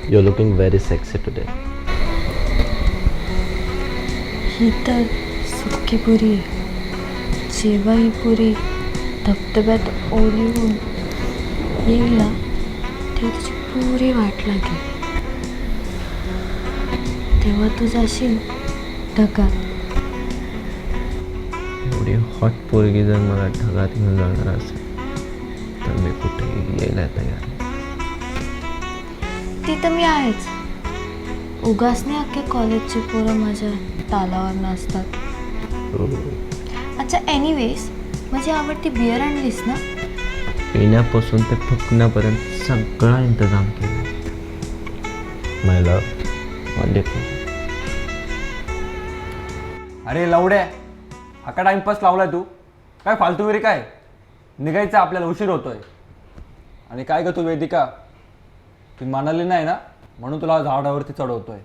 You're looking very sexy today. ही तर सुक्की पुरी आहे. जेव्हा ही पुरी धबधब्यात ओली होऊन येईल ना तेव्हा तुझी पुरी वाट लागेल. तेव्हा तू जाशील ढगात. एवढी हॉट पोरगी जर मला ढगात घेऊन जाणार असेल तर मी कुठेही यायला तयार आहे. ती तर मी आहेच. उगाच नाही अख्खे कॉलेजची पोरं माझ्या तालावर नाचतात. अच्छा एनिवेज माझी आवडती बिअर आणलीस ना. पिण्यापासून ते फुकण्यापर्यंत सगळा इंतजाम केला. माय लव्ह वंडरफुल. अरे लवड्या, हा का टाइमपास लावलाय तू? काय फालतूगिरी काय? निघायचं आपल्याला, उशीर होतोय. आणि काय ग तू वेदिका, ती मानाली नाही ना म्हणून तुला झाडावरती चढवतोय.